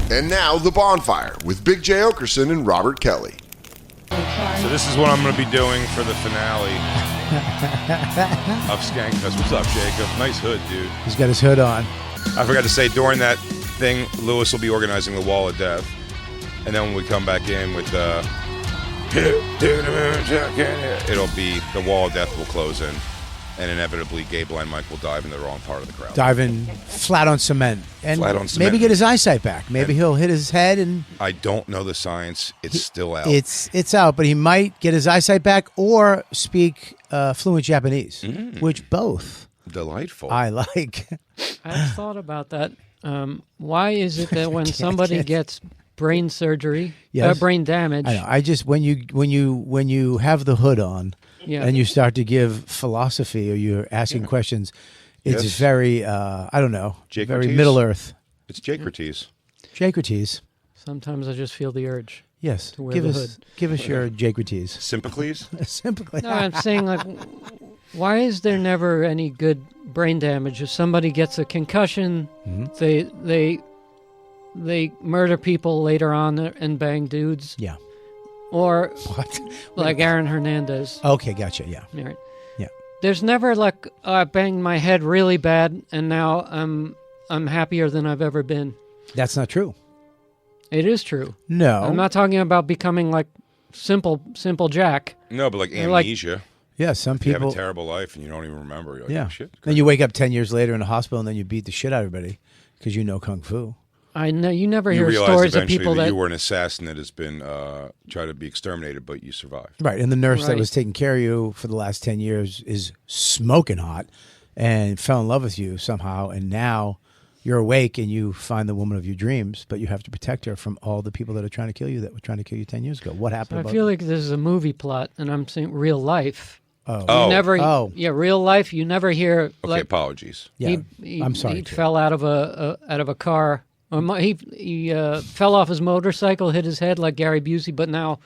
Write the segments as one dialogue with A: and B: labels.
A: And now, The Bonfire with Big J. Okerson and Robert Kelly.
B: So this is what I'm going to be doing for the finale of Skankfest. What's up, Jacob? Nice hood, dude.
C: He's got his hood on.
B: I forgot to say, during that thing, Lewis will be organizing the Wall of Death. And then when we come back in with it'll be the Wall of Death will close in. And inevitably, Gay Blind Mike will dive in the wrong part of the crowd.
C: Diving flat on cement. And
B: flat on cement.
C: Maybe get his eyesight back. Maybe he'll hit his head and...
B: I don't know the science. It's still out.
C: It's out, but he might get his eyesight back or speak fluent Japanese, which both...
B: Delightful.
C: I like.
D: I've thought about that. Why is it that when somebody gets brain surgery,
C: Yes.
D: brain damage...
C: I know. I just... When you have the hood on...
D: Yeah.
C: And you start to give philosophy or you're asking questions, it's very, I don't know, very Middle Earth.
B: It's Jacrates.
C: Jacrates.
D: Sometimes I just feel the urge.
C: Yes.
D: To wear the hood.
C: Give us your Jacrates.
B: Sympocles?
C: Sympocles.
D: No, I'm saying, like, why is there never any good brain damage? If somebody gets a concussion, they murder people later on and bang dudes.
C: Yeah.
D: Or
C: What?
D: like Aaron Hernandez.
C: Okay, gotcha. Yeah.
D: Right.
C: Yeah.
D: There's never like I banged my head really bad and now I'm happier than I've ever been.
C: That's not true.
D: It is true.
C: No.
D: I'm not talking about becoming like simple Jack.
B: No, but like
D: They're like-
B: amnesia.
C: Yeah, some
B: You have
C: people.
B: a terrible life and you don't even remember. You're like,
C: Yeah.
B: oh, shit.
C: Then you wake up 10 years later in a hospital and then you beat the shit out of everybody because you know Kung Fu.
D: I know you never
B: You
D: hear
B: realize
D: stories of
B: eventually
D: people
B: that
D: that
B: you were an assassin that has been tried to be exterminated, but you survived.
C: Right. And the nurse that
D: Right.
C: was taking care of you for the last 10 years is smoking hot and fell in love with you somehow. And now you're awake and you find the woman of your dreams, but you have to protect her from all the people that are trying to kill you that were trying to kill you 10 years ago. What happened?
D: I
C: about
D: feel like this is a movie plot and I'm saying real life.
C: Oh.
D: You never
C: Oh.
D: yeah, real life you never hear
B: Okay,
D: like
B: apologies.
C: Yeah.
D: he
C: I'm sorry.
D: he
C: too.
D: fell out of a car. He fell off his motorcycle, hit his head like Gary Busey, but now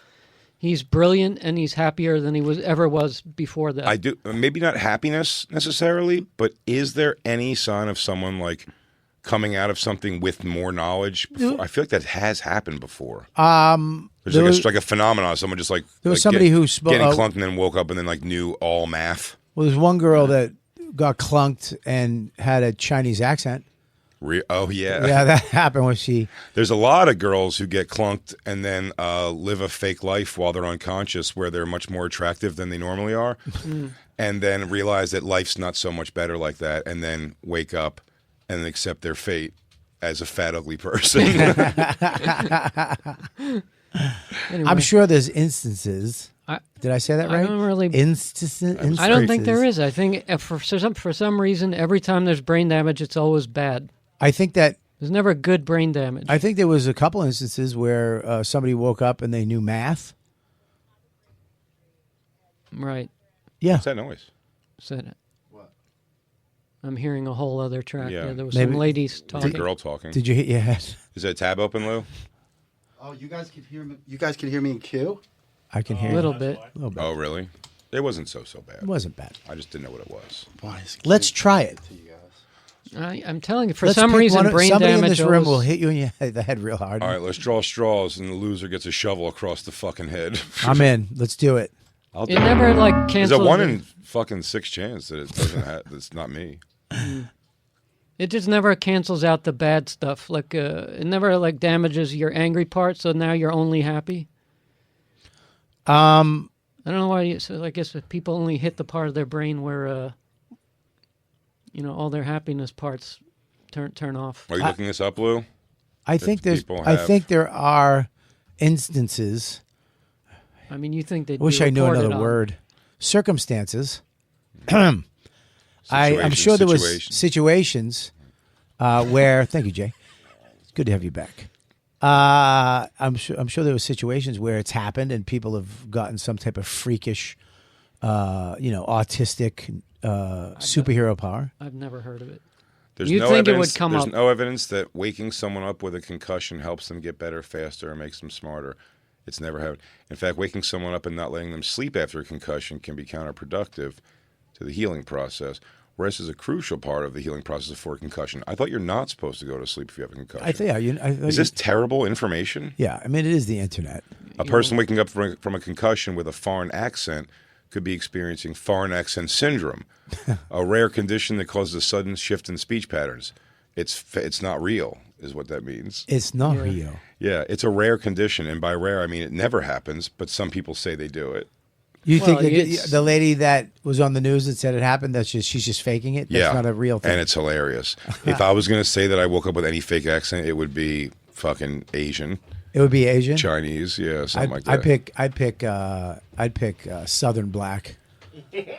D: he's brilliant and he's happier than he was before that.
B: I do maybe not happiness necessarily, but is there any sign of someone like coming out of something with more knowledge? Before? I feel like that has happened before. There's
C: there
B: like,
C: was-
B: like a phenomenon. Someone just like
C: There was
B: like
C: somebody who spoke.
B: getting clunked and then woke up and then like knew all math.
C: Well, there's one girl that got clunked and had a Chinese accent.
B: Oh yeah.
C: Yeah, that happened when she.
B: There's a lot of girls who get clunked and then live a fake life while they're unconscious, where they're much more attractive than they normally are, and then realize that life's not so much better like that, and then wake up and then accept their fate as a fat, ugly person.
D: Anyway,
C: I'm sure there's instances. Did I say that
D: I
C: right?
D: don't really-
C: Instances.
D: I don't think there is. I think for some reason, every time there's brain damage, it's always bad.
C: I think that.
D: There's never good brain damage.
C: I think there was a couple instances where somebody woke up and they knew math.
D: Right.
C: Yeah.
B: What's that noise?
D: Said it. What? I'm hearing a whole other track.
B: Yeah.
D: There was
C: Maybe-
D: some ladies
B: It's a
D: talking.
B: girl talking.
C: Did you hit your head?
B: Is that tab open, Lou?
E: Oh, you guys can hear me. You guys can hear me in Q.
C: I can hear
D: A little
C: you.
D: bit.
C: A little bit.
B: Oh, really? It wasn't so bad.
C: It wasn't bad.
B: I just didn't know what it was.
C: Let's try it.
E: To you guys.
D: I'm telling you, for
C: Let's
D: some
C: pick
D: reason,
C: one-
D: brain
C: somebody
D: damage
C: in this room
D: always-
C: will hit you in the head real hard.
B: All right, let's draw straws, and the loser gets a shovel across the fucking head.
C: I'm in. Let's do it.
B: I'll do
D: It never like
B: There's
D: cancels.
B: a 1 in fucking 6 chance that it doesn't have. That's not me.
D: It just never cancels out the bad stuff. Like it never like damages your angry part. So now you're only happy. I don't know why. So I guess if people only hit the part of their brain where all their happiness parts turn off.
B: Are you looking this up, Lou?
C: I think
B: people
C: I
B: have-
C: think there are instances.
D: I mean, you think they?
C: I wish I knew another word. Circumstances. I'm sure there was situations where. Thank you, Jay. It's good to have you back. I'm sure there were situations where it's happened and people have gotten some type of freakish, autistic superhero power.
D: I've never heard of it.
B: There's
D: You'd
B: no
D: think it
B: evidence,
D: would come
B: there's
D: up.
B: no evidence that waking someone up with a concussion helps them get better faster or makes them smarter. It's never happened. In fact, waking someone up and not letting them sleep after a concussion can be counterproductive to the healing process. Rest is a crucial part of the healing process for a concussion. I thought you're not supposed to go to sleep if you have a concussion.
C: I think.
B: Is this terrible information?
C: Yeah, I mean, it is the internet.
B: A person waking up from a concussion with a foreign accent could be experiencing foreign accent syndrome, a rare condition that causes a sudden shift in speech patterns. It's not real, is what that means.
C: It's not real.
B: Yeah, it's a rare condition, and by rare I mean it never happens, but some people say they do it.
C: You think the lady that was on the news that said it happened, she's just faking it? That's not a real thing.
B: And it's hilarious. If I was going to say that I woke up with any fake accent, it would be fucking Asian.
C: It would be Asian?
B: Chinese, yeah, something like that.
C: I'd pick Southern black.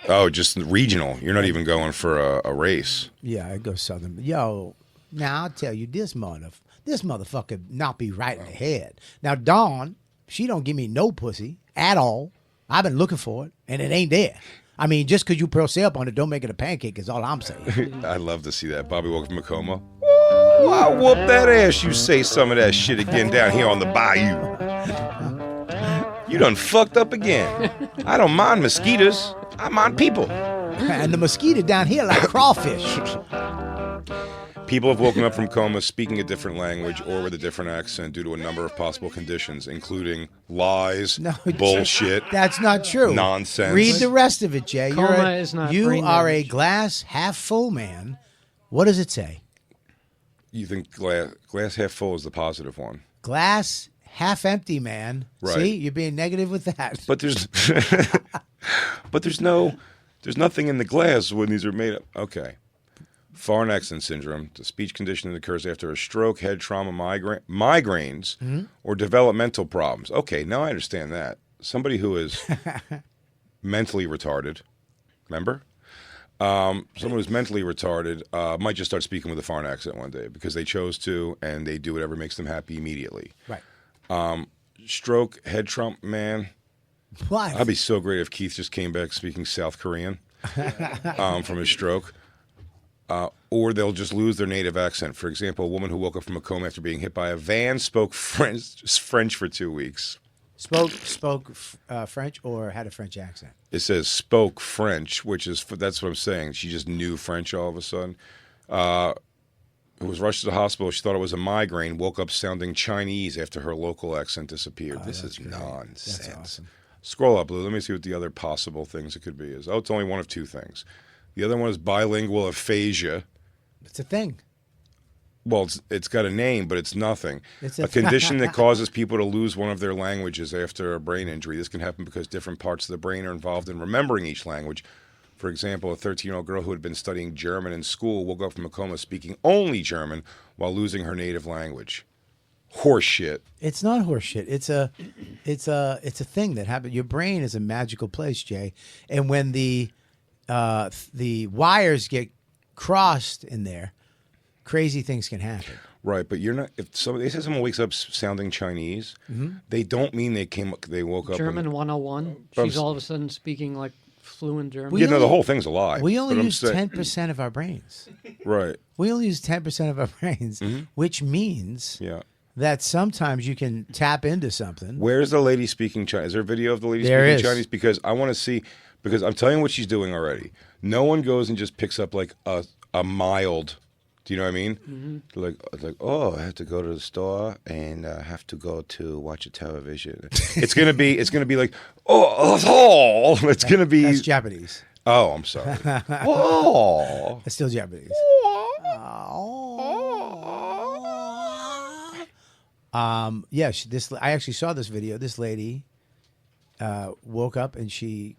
B: Oh, just regional. You're not even going for a race.
C: Yeah, I'd go Southern. Yo, now I'll tell you, this motherfucker not be right in the head. Now, Dawn, she don't give me no pussy at all. I've been looking for it, and it ain't there. I mean, just because you pearl syrup on it, don't make it a pancake is all I'm saying.
B: I'd love to see that. Bobby woke from a coma. Woo, I'll whoop that ass. You say some of that shit again down here on the bayou. You done fucked up again. I don't mind mosquitoes. I mind people.
C: And the mosquito down here like crawfish.
B: People have woken up from coma speaking a different language or with a different accent due to a number of possible conditions, including lies, bullshit.
C: That's not true.
B: Nonsense.
C: Read the rest of it, Jay.
D: Coma is not
C: You
D: brain
C: are
D: damage.
C: a glass half full man. What does it say?
B: You think glass half full is the positive one.
C: Glass half empty man.
B: Right.
C: See, you're being negative with that.
B: But there's nothing in the glass when these are made up. Okay. Foreign accent syndrome, the speech condition that occurs after a stroke, head trauma, migraines, or developmental problems. Okay, now I understand that. Somebody who is mentally retarded, remember? Someone who's mentally retarded might just start speaking with a foreign accent one day because they chose to, and they do whatever makes them happy immediately.
C: Right.
B: Stroke, head trauma, man.
C: What?
B: I'd be so great if Keith just came back speaking South Korean from his stroke. Or they'll just lose their native accent. For example, a woman who woke up from a coma after being hit by a van spoke French for 2 weeks.
C: Spoke French or had a French accent?
B: It says spoke French, that's what I'm saying. She just knew French all of a sudden. Who was rushed to the hospital. She thought it was a migraine, woke up sounding Chinese after her local accent disappeared. This is nonsense.
C: That's awesome.
B: Scroll up, Lou. Let me see what the other possible things it could be is. Oh, it's only one of two things. The other one is bilingual aphasia.
C: It's a thing.
B: Well, it's got a name, but it's nothing. It's a condition that causes people to lose one of their languages after a brain injury. This can happen because different parts of the brain are involved in remembering each language. For example, a 13-year-old girl who had been studying German in school woke up from a coma speaking only German while losing her native language. Horseshit.
C: It's not horseshit. It's a thing that happened. Your brain is a magical place, Jay. And when the wires get crossed in there, crazy things can happen.
B: Right, but you're not. If they say someone wakes up sounding Chinese, they don't mean they woke up.
D: German 101. She's all of a sudden speaking like fluent German.
B: The whole thing's a lie.
C: We only use 10% of our brains.
B: Right.
C: We only use 10% of our brains, which means that sometimes you can tap into something.
B: Where's the lady speaking Chinese? Is there a video of the lady
C: There
B: speaking
C: is.
B: Chinese? Because I want to see. Because I'm telling you what she's doing already. No one goes and just picks up like a mild. Do you know what I mean? Like, oh, I have to go to the store and I have to go to watch a television. It's gonna be like, oh, it's gonna be.
C: That's Japanese.
B: Oh, I'm sorry. Oh,
C: It's still Japanese. I actually saw this video. This lady woke up and she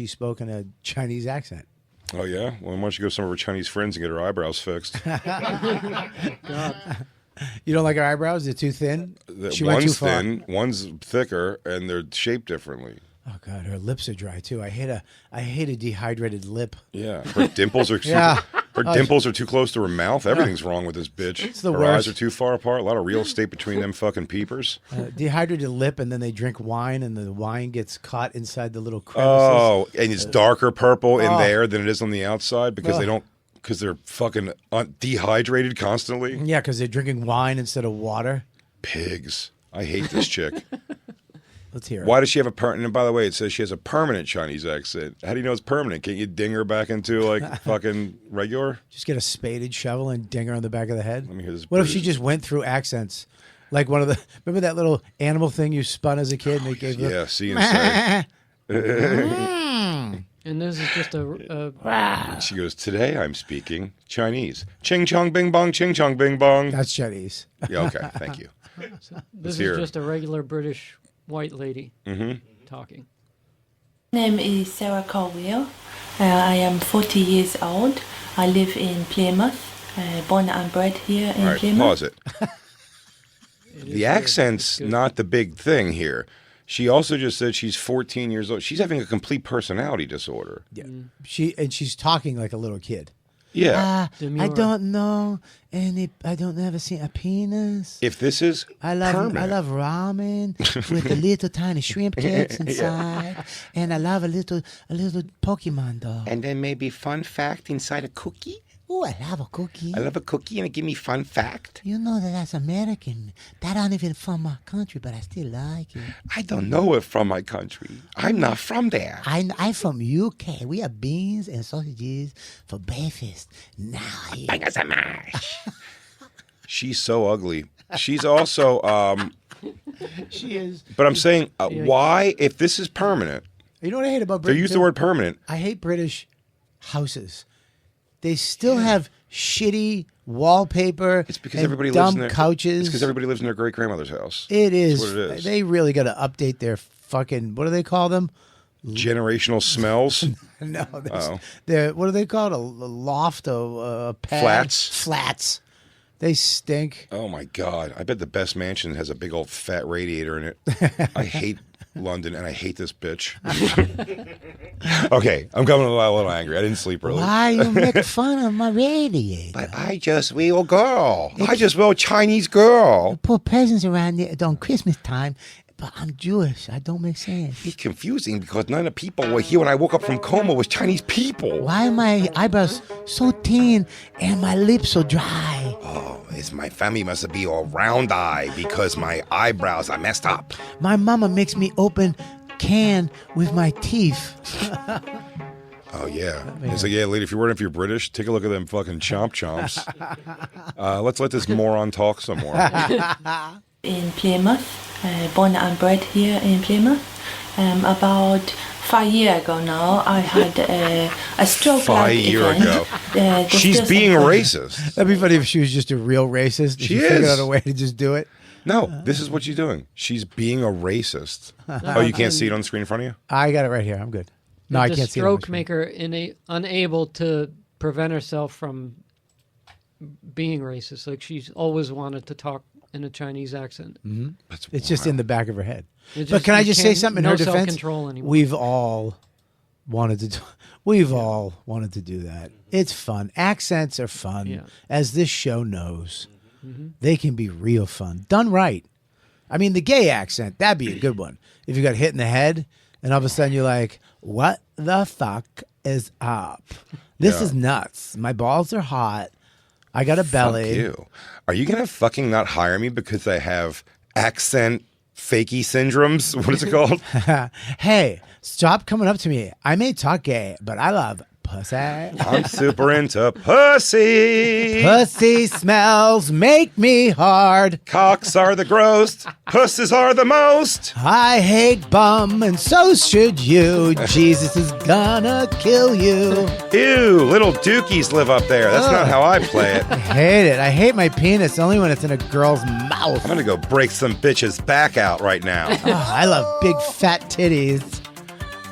C: spoke in a Chinese accent.
B: Oh yeah. Well, why don't you go to some of her Chinese friends and get her eyebrows fixed?
D: God.
B: You
C: don't like her eyebrows? They're too thin. She went too
B: One's
C: far.
B: thin, one's thicker, and they're shaped differently.
C: Oh God, her lips are dry too. I hate a dehydrated lip.
B: Yeah, her dimples are her dimples are too close to her mouth. Everything's wrong with this bitch.
C: It's the
B: her
C: worst.
B: eyes are too far apart. A lot of real estate between them fucking peepers.
C: Dehydrated lip, and then they drink wine, and the wine gets caught inside the little crevices.
B: Oh, and it's darker purple in there than it is on the outside because they're fucking dehydrated constantly.
C: Yeah, because they're drinking wine instead of water.
B: Pigs. I hate this chick.
C: Let's hear it.
B: Why does she have a permanent? And by the way, it says she has a permanent Chinese accent. How do you know it's permanent? Can't you ding her back into like fucking regular?
C: Just get a spaded shovel and ding her on the back of the head.
B: Let me hear this.
C: What if she just went through accents? Like one of the, remember that little animal thing you spun as a kid and they gave you?
B: Yeah, see and say.
D: And this is just a
B: She goes, today I'm speaking Chinese. Ching chong bing bong, ching chong bing bong.
C: That's Chinese.
B: Yeah, okay, thank you.
D: this
B: hear
D: is
B: it.
D: just a regular British white lady talking.
F: My name is Sarah Colwell. I am 40 years old. I live in Plymouth, born and bred here in
B: All right,
F: Plymouth.
B: pause it. The accent's not the big thing here. She also just said she's 14 years old. She's having a complete personality disorder.
C: Yeah. She's talking like a little kid.
B: Yeah.
C: I
D: Demure.
C: don't know I don't ever see a penis.
B: If this is
C: I love
B: permanent.
C: ramen with the little tiny shrimp cakes inside, and I love a little Pokemon doll.
B: And then maybe fun fact inside a cookie.
C: Oh, I love a cookie.
B: I love a cookie and it give me fun fact.
C: You know that's American. That ain't even from my country, but I still like it.
B: I don't know it from my country. I'm not from there.
C: I'm from UK. We have beans and sausages for breakfast. Now
B: Bring us a mash. She's so ugly. She's also,
C: she is.
B: but I'm saying, why, if this is permanent,
C: You know what I hate about
B: they
C: Britain?
B: use the
C: too?
B: word permanent.
C: I hate British houses. They still have shitty wallpaper.
B: It's because
C: and
B: everybody
C: dumb
B: lives in their
C: couches.
B: It's because everybody lives in their great grandmother's house.
C: It is.
B: That's what it is.
C: They really got to update their fucking. What do they call them?
B: Generational smells.
C: No, they're what do they call it? A loft, a pad?
B: Flats?
C: Flats. They stink.
B: Oh my God! I bet the best mansion has a big old fat radiator in it. I hate London and I hate this bitch. Okay, I'm coming a little angry. I didn't sleep early.
C: Why you make fun of my radiator?
B: But I just will girl. I just will Chinese girl.
C: Put presents around there on Christmas time, but I'm Jewish. I don't make sense.
B: It's confusing because none of the people were here when I woke up from coma was Chinese people.
C: Why are my eyebrows so thin and my lips so dry?
B: Oh, it's my family must be all round eye because my eyebrows are messed up.
C: My mama makes me open can with my teeth.
B: Oh yeah. It's like, yeah, lady, if you're British, take a look at them fucking chomps. Let's let this moron talk some more.
F: In Plymouth, born and bred here in Plymouth. About 5 years ago now, I had a stroke.
B: 5 years ago. She's being racist.
C: That'd be funny if she was just a real racist.
B: She
C: figured
B: is.
C: out a way to just do it.
B: No, this is what she's doing. She's being a racist. Oh, you can't see it on the screen in front of you?
C: I got it right here. I'm good. No, I
D: The
C: can't see it. on my
D: stroke
C: screen.
D: maker unable to prevent herself from being racist. Like she's always wanted to talk in a Chinese accent.
B: That's
C: It's just in the back of her head.
D: It
C: But can I
D: you
C: just say
D: can't-
C: something in
D: no
C: her defense?
D: self-control anymore.
C: We've all wanted to. We've all wanted to do that. It's fun. Accents are fun,
D: Yeah.
C: as this show knows. They can be real fun, done right. I mean, the gay accent, that'd be a good one. If you got hit in the head, and all of a sudden you're like, "What the fuck is up? This
B: Yeah.
C: is nuts. My balls are hot. I got a belly."
B: Fuck you. Are you gonna fucking not hire me because I have accent fakey syndromes? What is it called?
C: Hey, stop coming up to me. I may talk gay, but I love pussy.
B: I'm super into pussy.
C: Pussy smells make me hard.
B: Cocks are the gross. Pusses are the most.
C: I hate bum, and so should you. Jesus is gonna kill you.
B: Ew, little dookies live up there. That's not how I play it.
C: I hate it. I hate my penis only when it's in a girl's mouth.
B: I'm gonna go break some bitch's back out right now.
C: Oh, I love big fat titties.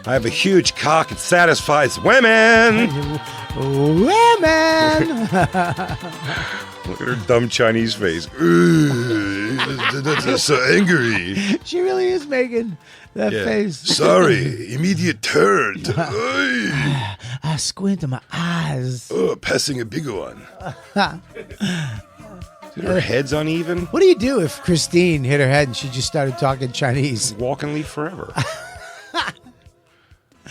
B: I have a huge cock. It satisfies women.
C: Women.
B: Look at her dumb Chinese face. That's so angry.
C: She really is making that face.
B: Sorry, immediate turn.
C: I squint in my eyes.
B: Oh, passing a bigger one. Dude, her head's uneven.
C: What do you do if Christine hit her head and she just started talking Chinese?
B: Walk and leave forever.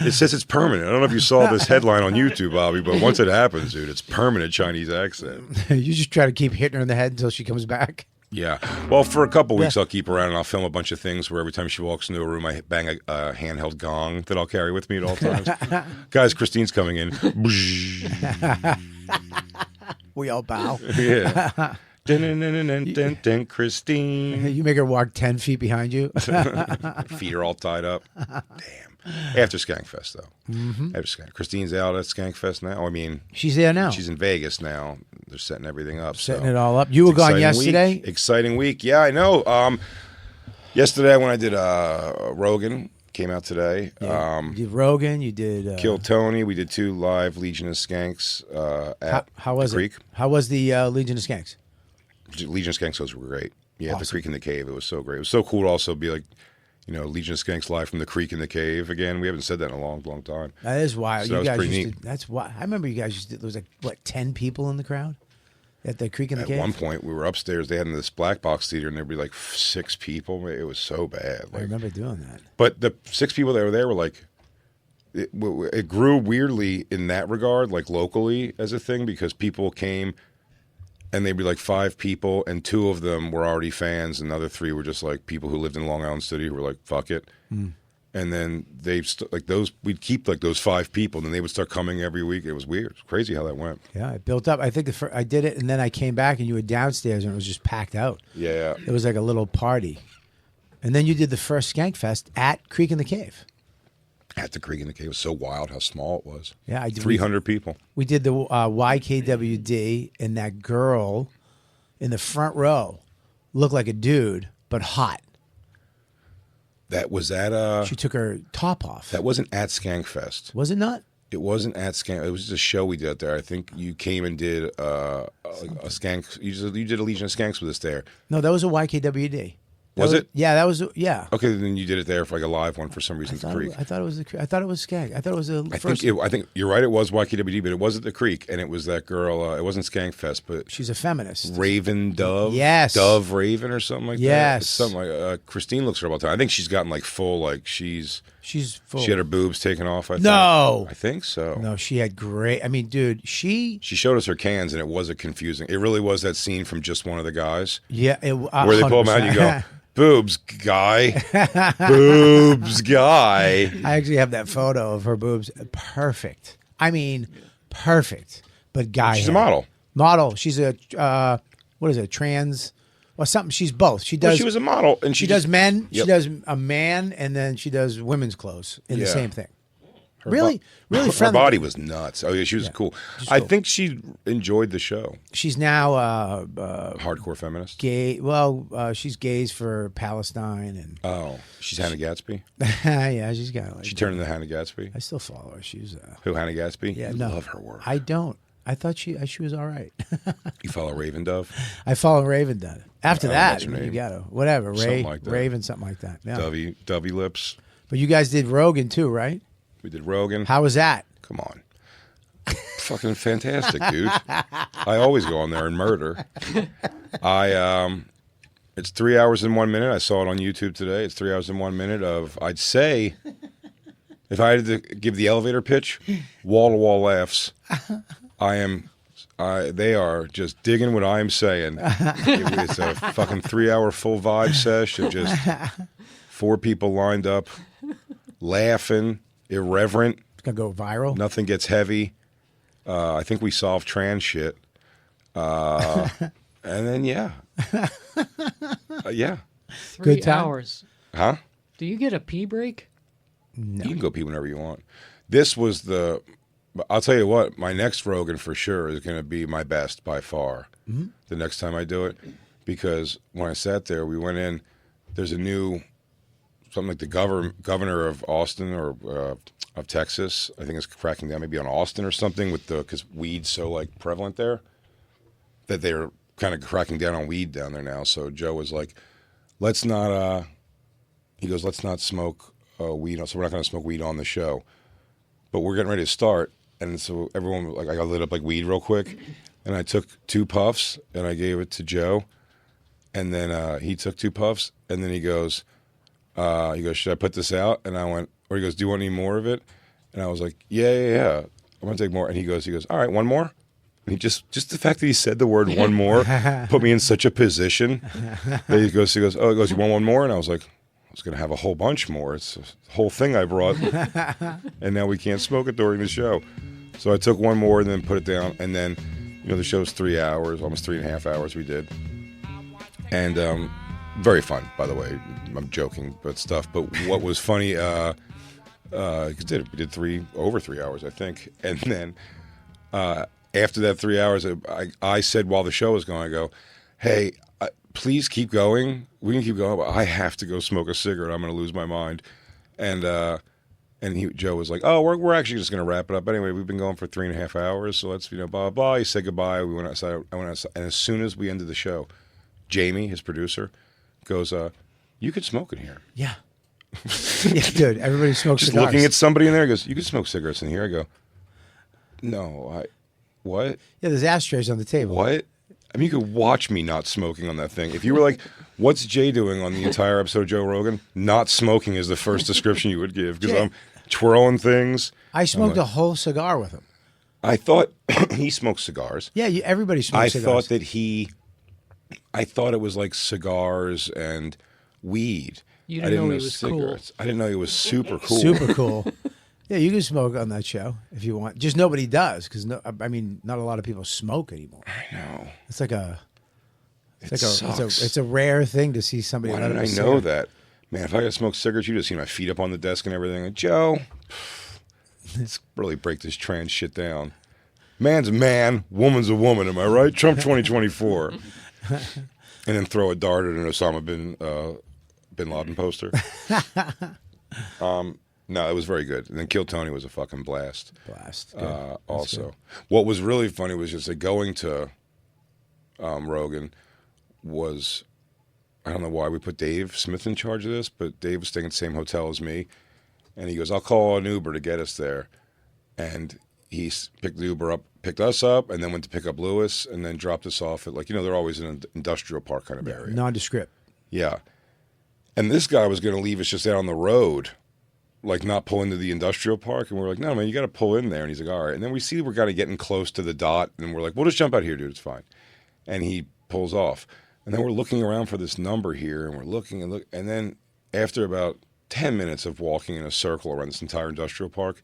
B: It says it's permanent. I don't know if you saw this headline on YouTube, Bobby, but once it happens, dude, it's permanent Chinese accent.
C: You just try to keep hitting her in the head until she comes back.
B: Yeah. Well, for a couple weeks, I'll keep her around and I'll film a bunch of things where every time she walks into a room, I bang a handheld gong that I'll carry with me at all times. Guys, Christine's coming in.
C: We all bow.
B: Yeah. Dun, Christine.
C: You make her walk 10 feet behind you.
B: Feet are all tied up. Damn. After Skankfest, though.
C: Mm-hmm.
B: After Christine's out at Skankfest now. I mean,
C: she's there now.
B: She's in Vegas now. They're setting everything up.
C: Setting it all up. You were gone yesterday?
B: Exciting week. Yeah, I know. Yesterday when I did Rogan, came out today.
C: Yeah. You did Rogan. You did
B: Kill Tony. We did 2 live Legion of Skanks at
C: how was
B: the Creek.
C: How was the Legion of Skanks?
B: Legion of Skanks was great. Yeah,
C: awesome.
B: The Creek in the Cave. It was so great. It was so cool to also be like, Legion of Skanks live from the Creek in the Cave again. We haven't said that in a long, long time.
C: That is wild.
B: So
C: you
B: that was
C: guys
B: pretty
C: used to, that's why I remember you guys used to, there was like what 10 people in the crowd at the Creek in the Cave.
B: At one point, we were upstairs. They had in this black box theater, and there'd be like 6 people. It was so bad.
C: I remember doing that.
B: But the 6 people that were there were like, it grew weirdly in that regard, like locally as a thing, because people came. And they'd be like 5 people, and 2 of them were already fans, and the other 3 were just like people who lived in Long Island City who were like, "Fuck it." And then we'd keep like those 5 people, and then they would start coming every week. It was weird. It's crazy how that went.
C: Yeah, it built up. I think I did it, and then I came back, and you were downstairs, and it was just packed out.
B: Yeah,
C: it was like a little party. And then you did the first Skankfest at Creek in the Cave.
B: At the Creek in the Cave. It was so wild how small it was.
C: Yeah, I did.
B: 300 people.
C: We did the YKWd, and that girl in the front row looked like a dude, but hot.
B: That was at
C: she took her top off.
B: That wasn't at Skankfest.
C: Was it not?
B: It wasn't at Skank. It was just a show we did out there. I think you came and did a Skank. You did a Legion of Skanks with us there.
C: No, that was a YKWd.
B: Was it?
C: Yeah, that was. Yeah.
B: Okay, then you did it there for like a live one for some reason at the Creek.
C: I thought it was I thought it was Skank. I thought it was the first.
B: I think you're right. It was YKWd, but it was at the Creek, and it was that girl. It wasn't Skankfest, but
C: she's a feminist.
B: Raven Dove.
C: Yes.
B: Dove Raven or something like that.
C: Yes.
B: Something like Christine looks her up all the time. I think she's gotten like full. Like she's full. She had her boobs taken off. I think so.
C: No, she had great. I mean, dude, she
B: showed us her cans, and it wasn't confusing. It really was that scene from Just One of the Guys.
C: Yeah,
B: where they pull them out, and you go. Boobs guy. Boobs guy.
C: I actually have that photo of her boobs. Perfect. I mean, perfect. But guy.
B: She's a model.
C: Model. She's a, what is it, trans or something? She's both. She does.
B: Well, she was a model. And
C: she does men.
B: Yep.
C: She does a man, and then she does women's clothes in the same thing. Really friendly.
B: Her body was nuts. Oh, yeah, she was cool. I think she enjoyed the show.
C: She's now
B: hardcore feminist.
C: Gay. Well, she's gays for Palestine and.
B: Oh, she's Hannah Gatsby.
C: Yeah, she's got. Like,
B: she turned into Hannah Gatsby.
C: I still follow her. She's
B: who? Hannah Gatsby.
C: Yeah,
B: I love her work.
C: I don't. I thought she was all right.
B: You follow Raven Dove?
C: I follow Raven Dove. After that, you got to whatever Raven, something like that. Yeah.
B: Dovey lips.
C: But you guys did Rogan too, right?
B: We did Rogan.
C: How was that?
B: Come on. Fucking fantastic, dude. I always go on there and murder. It's 3 hours and 1 minute. I saw it on YouTube today. It's 3 hours and 1 minute of, I'd say, if I had to give the elevator pitch, wall-to-wall laughs. They are just digging what I'm saying. It's a fucking 3 hour full vibe sesh of just 4 people lined up, laughing. Irreverent.
C: It's gonna go viral.
B: Nothing gets heavy. I think we solved trans shit. And then yeah.
D: 3 hours.
B: Huh?
D: Do you get a pee break?
C: No.
B: You can go pee whenever you want. This was I'll tell you what, my next Rogan for sure is going to be my best by far. Mm-hmm. The next time I do it. Because when I sat there, we went in, there's a new... something like the governor of Austin or of Texas, I think is cracking down maybe on Austin or something because weed's so like prevalent there that they're kind of cracking down on weed down there now. So Joe was like, let's not smoke weed. So we're not going to smoke weed on the show, but we're getting ready to start. And so everyone, like I got lit up like weed real quick and I took 2 puffs and I gave it to Joe and then he took 2 puffs and then he goes, should I put this out? And I went, or he goes, do you want any more of it? And I was like, yeah. I'm going to take more. And he goes, all right, one more? And And he just the fact that he said the word one more put me in such a position that he goes, you want one more? And I was like, I was going to have a whole bunch more. It's a whole thing I brought. And now we can't smoke it during the show. So I took one more and then put it down. And then, the show's 3 hours, almost 3.5 hours we did. And very fun, by the way. I'm joking about stuff. But what was funny, we did over 3 hours, I think. And then after that 3 hours, I said while the show was going, I go, hey, please keep going. We can keep going, but I have to go smoke a cigarette. I'm going to lose my mind. And Joe was like, oh, we're actually just going to wrap it up. Anyway, we've been going for 3.5 hours, so let's, blah, blah, blah. He said goodbye. We went outside. I went outside. And as soon as we ended the show, Jamie, his producer, goes, you could smoke in here.
C: Yeah. Yeah, dude, everybody smokes
B: just
C: cigars.
B: Looking at somebody in there, he goes, you can smoke cigarettes in here. I go, no, what?
C: Yeah, there's ashtrays on the table.
B: What? I mean, you could watch me not smoking on that thing. If you were like, what's Jay doing on the entire episode of Joe Rogan? Not smoking is the first description you would give, because I'm twirling things.
C: I smoked a whole cigar with him.
B: I thought he smoked cigars.
C: Yeah, everybody smokes cigars.
B: I thought it was like cigars and weed.
D: You didn't know he was
B: cigarettes. Cool. I didn't know he was super cool.
C: Super cool. Yeah, you can smoke on that show if you want. Just nobody does, because not a lot of people smoke anymore.
B: I know.
C: It's like it's a rare thing to see somebody.
B: Why did I know that? Man, if I got smoked cigarettes, you'd have seen my feet up on the desk and everything. Like, Joe, let's really break this trans shit down. Man's a man, woman's a woman. Am I right? Trump 2024. And then throw a dart at an Osama bin Laden poster. No, it was very good. And then Kill Tony was a fucking blast. Also, good. What was really funny was just going to Rogan was, I don't know why we put Dave Smith in charge of this, but Dave was staying at the same hotel as me. And he goes, I'll call an Uber to get us there. And he picked the Uber up, picked us up, and then went to pick up Lewis, and then dropped us off at, they're always in an industrial park kind of area.
C: Nondescript.
B: Yeah. And this guy was going to leave us just out on the road, not pull into the industrial park. And we're like, no, man, you got to pull in there. And he's like, all right. And then we see we're kind of getting close to the dot, and we're like, we'll just jump out here, dude. It's fine. And he pulls off. And then we're looking around for this number here, and we're looking and look. And then after about 10 minutes of walking in a circle around this entire industrial park,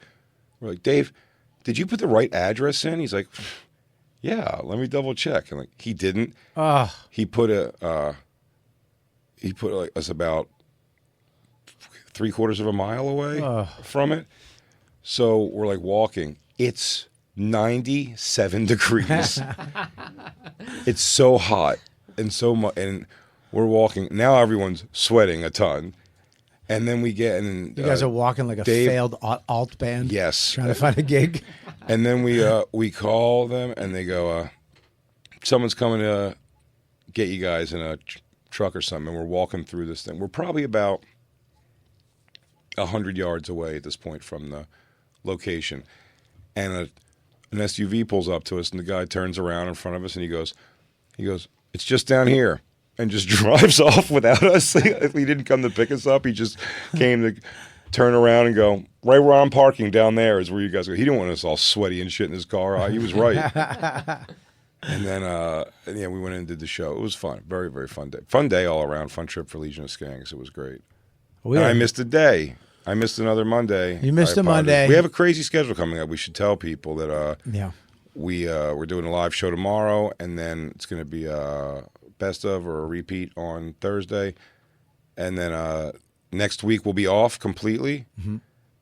B: we're like, Dave, did you put the right address in? He's like, yeah, let me double check. And he didn't. He put us about 3/4 of a mile away from it. So we're walking. It's 97 degrees. It's so hot and so much, and we're walking. Now everyone's sweating a ton. And then we get and
C: you guys are walking like a failed alt band.
B: Yes,
C: trying to find a gig.
B: And then we call them, and they go, "Someone's coming to get you guys in a truck or something." And we're walking through this thing. We're probably about 100 yards away at this point from the location, and an SUV pulls up to us, and the guy turns around in front of us, and he goes, "It's just down here." And just drives off without us. He didn't come to pick us up. He just came to turn around and go, right where I'm parking down there is where you guys go. He didn't want us all sweaty and shit in his car. He was right. And then we went in and did the show. It was fun. Very, very fun day. Fun day all around. Fun trip for Legion of Skanks. It was great. And I missed a day. I missed another Monday.
C: You missed a Monday.
B: We have a crazy schedule coming up. We should tell people that we're doing a live show tomorrow, and then it's going to be best of or a repeat on Thursday, and then next week we'll be off completely,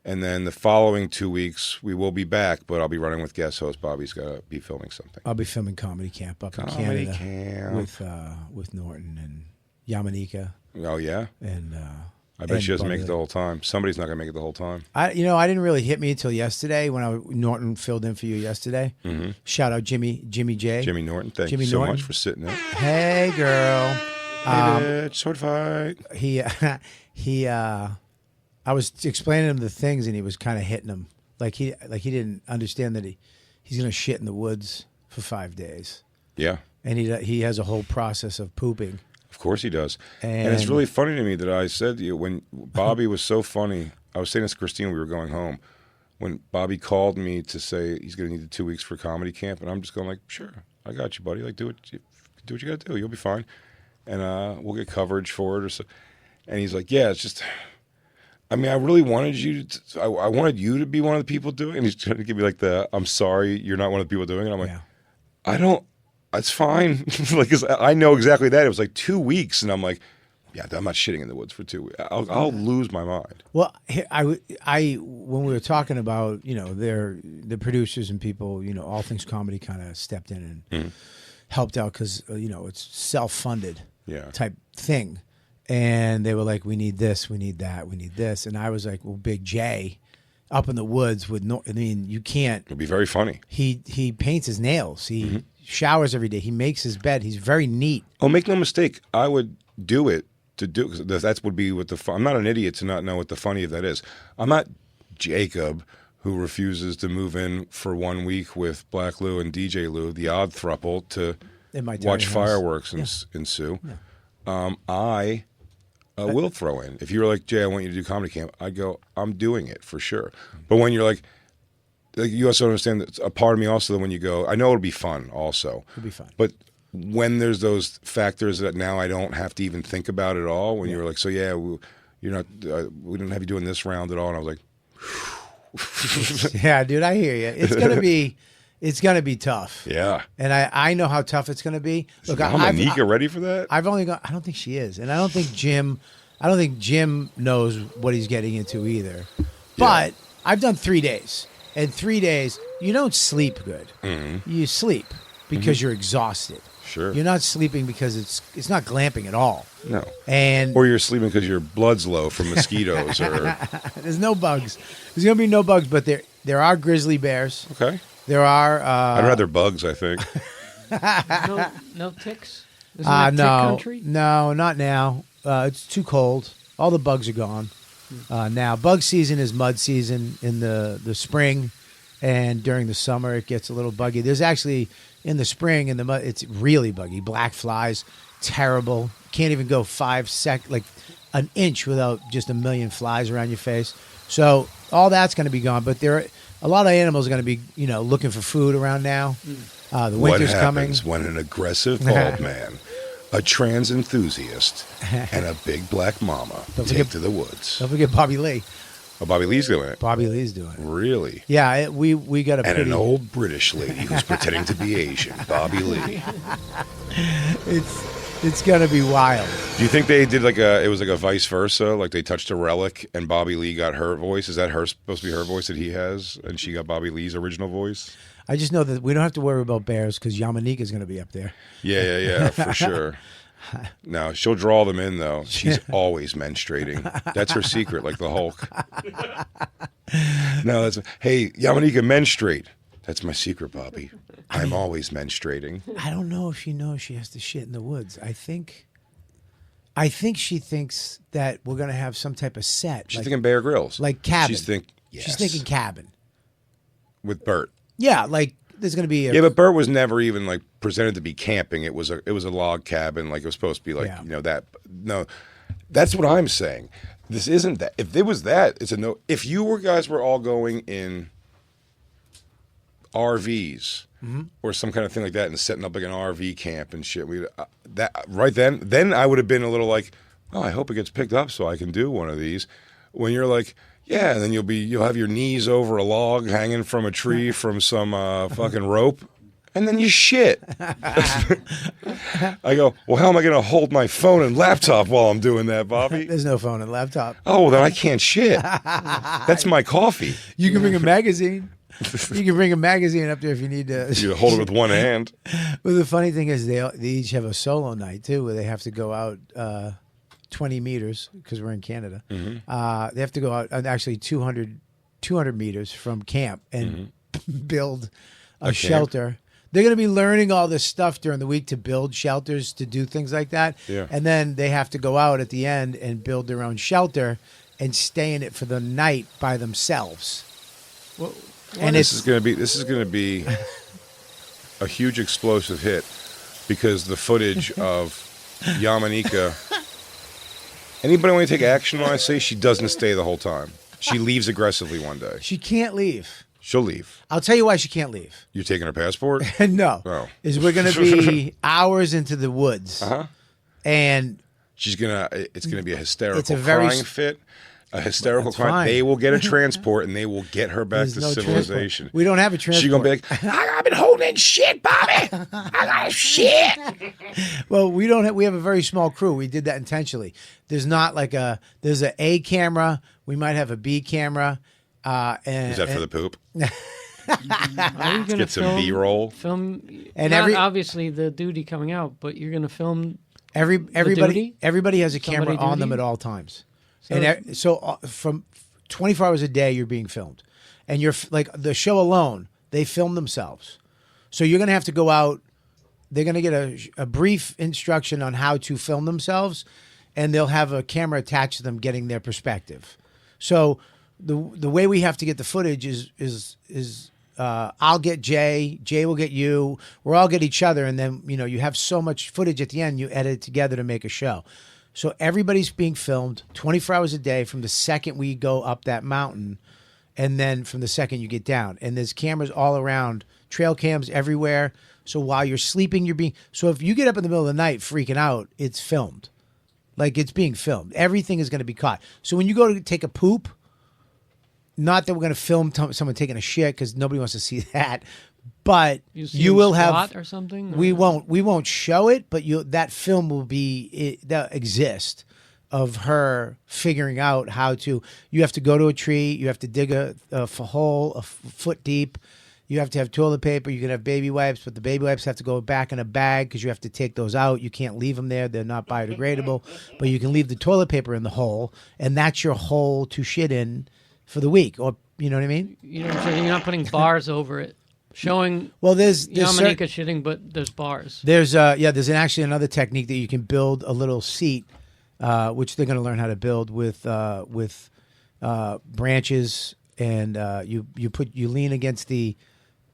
B: and then the following 2 weeks we will be back, but I'll be running with guest host. Bobby's got to be filming something.
C: I'll be filming Comedy Camp up in Canada with Norton and Yamanika.
B: Oh yeah,
C: and
B: I bet she doesn't make it the whole time. Somebody's not going to make it the whole time.
C: I didn't really hit me until yesterday when Norton filled in for you yesterday.
B: Mm-hmm.
C: Shout out Jimmy J.
B: Jimmy Norton. Thank you so much for sitting in.
C: Hey, girl.
B: Hey, bitch. Sword fight.
C: I was explaining him the things, and he was kind of hitting him. Like he didn't understand that he's going to shit in the woods for 5 days.
B: Yeah.
C: And he has a whole process of pooping.
B: Of course he does. And it's really funny to me that I said to you, when Bobby was so funny, I was saying this to Christine when we were going home, when Bobby called me to say he's going to need the 2 weeks for comedy camp, and I'm just going like, sure, I got you, buddy. Like, do what you got to do. You'll be fine, and we'll get coverage for it or so. And he's like, yeah, it's just. I mean, I really wanted you to. I wanted you to be one of the people doing it. And he's trying to give me like I'm sorry, you're not one of the people doing it. And I'm like, I don't. It's fine. Like, 'cause I know exactly that. It was like 2 weeks, and I'm like, yeah, I'm not shitting in the woods for 2 weeks. I'll lose my mind.
C: Well, I when we were talking about, the producers and people, all things comedy kind of stepped in and helped out because, it's self-funded type thing. And they were like, we need this, we need that, we need this. And I was like, well, Big J up in the woods with you can't.
B: It'll be very funny.
C: He paints his nails. He showers every day. He makes his bed. He's very neat.
B: Oh, make no mistake. I would do it to do, because that would be what I'm not an idiot to not know what the funny of that is. I'm not Jacob, who refuses to move in for 1 week with Black Lou and DJ Lou, the odd throuple, to watch fireworks ensue. Yeah. I will throw in. If you're like, Jay, I want you to do comedy camp, I go, I'm doing it for sure. But when you're like you also understand that a part of me also, that when you go, I know it'll be fun also.
C: It'll be fun.
B: But when there's those factors that now I don't have to even think about at all, when you're like, so yeah, you're not, we didn't have you doing this round at all. And I was like,
C: yeah, dude, I hear you. It's gonna be tough.
B: Yeah.
C: And I know how tough it's gonna be. Look,
B: Nika ready for that?
C: I don't think she is. And I don't think Jim knows what he's getting into either. But I've done 3 days. And 3 days, you don't sleep good. Mm-hmm. You sleep because you're exhausted.
B: Sure.
C: You're not sleeping because it's not glamping at all.
B: No.
C: Or
B: you're sleeping because your blood's low from mosquitoes. Or
C: there's no bugs. There's gonna be no bugs, but there are grizzly bears.
B: Okay.
C: There are.
B: I'd rather bugs, I think.
D: No ticks. Isn't that tick country?
C: No, not now. It's too cold. All the bugs are gone. Now, bug season is mud season in the spring, and during the summer it gets a little buggy. There's actually in the spring in the mud, it's really buggy. Black flies, terrible. Can't even go like an inch without just a million flies around your face. So all that's going to be gone. But a lot of animals are going to be looking for food around now. The winter's coming.
B: What happens when an aggressive bald man, a trans enthusiast, and a big black mama take to the woods?
C: Don't forget Bobby Lee.
B: Oh, Bobby Lee's doing it.
C: Bobby Lee's doing it.
B: Really?
C: Yeah, we got
B: an old British lady who's pretending to be Asian. Bobby Lee.
C: It's gonna be wild.
B: Do you think they did it was like a vice versa? Like they touched a relic and Bobby Lee got her voice? Is that supposed to be her voice that he has, and she got Bobby Lee's original voice?
C: I just know that we don't have to worry about bears because Yamanika is gonna be up there.
B: Yeah, for sure. No, she'll draw them in, though. She's always menstruating. That's her secret, like the Hulk. No, hey, Yamanika, menstruate. That's my secret, Bobby. I'm always menstruating.
C: I don't know if she knows she has to shit in the woods. I think she thinks that we're going to have some type of set.
B: She's thinking Bear Grylls.
C: Like cabin.
B: Yes.
C: She's thinking cabin.
B: With Bert.
C: Yeah, like there's going to be
B: Yeah, but Bert was never even like presented to be camping. It was a log cabin, like it was supposed to be, like that. No, that's what I'm saying. This isn't that. If it was that, it's a no. If you guys were all going in RVs or some kind of thing like that and setting up like an RV camp and shit, then I would have been a little like, oh, I hope it gets picked up so I can do one of these. When you're like, yeah, and then you'll have your knees over a log hanging from a tree from some fucking rope, and then you shit. I go, well, how am I going to hold my phone and laptop while I'm doing that, Bobby?
C: There's no phone and laptop.
B: Oh, then I can't shit. That's my coffee.
C: You can bring a magazine. You can bring a magazine up there if you need to.
B: You hold it with one hand.
C: Well, the funny thing is they each have a solo night, too, where they have to go out 20 meters, because we're in Canada. They have to go out actually 200 meters from camp and build a shelter. Camp? They're going to be learning all this stuff during the week to build shelters, to do things like that.
B: Yeah.
C: And then they have to go out at the end and build their own shelter and stay in it for the night by themselves.
B: Well, and this is going to be a huge explosive hit, because the footage of Yamanika. Anybody want to take action when I say she doesn't stay the whole time? She leaves aggressively one day.
C: She can't leave.
B: She'll leave.
C: I'll tell you why she can't leave.
B: You're taking her passport?
C: No.
B: Oh.
C: Is we're going to be hours into the woods.
B: Uh-huh.
C: And
B: it's going to be a hysterical
C: It's a very
B: crying fit. A hysterical
C: That's
B: cry.
C: fine.
B: They will get a transport and they will get her back
C: There's
B: to
C: no
B: civilization.
C: transport. We don't have a transport.
B: She's gonna be like, I've been holding shit, Bobby. I got shit.
C: Well, we don't have. We have a very small crew. We did that intentionally. There's not like there's a A camera. We might have a B camera. And
B: Is that for the poop?
D: Are you gonna
B: Get some B-roll.
D: Film,
C: And
D: not
C: every-
D: obviously the duty coming out, but you're going to film.
C: everybody has a camera
D: Somebody
C: on them
D: duty?
C: at all times.
D: So-
C: And so from 24 hours a day, you're being filmed, and you're like the show alone. They film themselves, so you're going to have to go out. They're going to get a brief instruction on how to film themselves, and they'll have a camera attached to them, getting their perspective. So the way we have to get the footage is I'll get Jay will get you. We'll all get each other, and then you have so much footage at the end. You edit it together to make a show. So everybody's being filmed 24 hours a day from the second we go up that mountain, and then from the second you get down. And there's cameras all around, trail cams everywhere. So while you're sleeping, so if you get up in the middle of the night freaking out, it's filmed. Like, it's being filmed. Everything is going to be caught. So when you go to take a poop, not that we're going to film someone taking a shit, because nobody wants to see that, but you will have
D: or something.
C: we won't show it, but that film will that exist of her figuring out how to. You have to go to a tree. You have to dig a hole a foot deep. You have to have toilet paper. You can have baby wipes, but the baby wipes have to go back in a bag because you have to take those out. You can't leave them there; they're not biodegradable. But you can leave the toilet paper in the hole, and that's your hole to shit in for the week. Or you know what I mean?
D: You know what I'm saying? You're not putting bars over it. Showing
C: there's
D: Yamanika shitting, but there's bars.
C: There's actually another technique that you can build a little seat, which they're going to learn how to build with branches, and you lean against the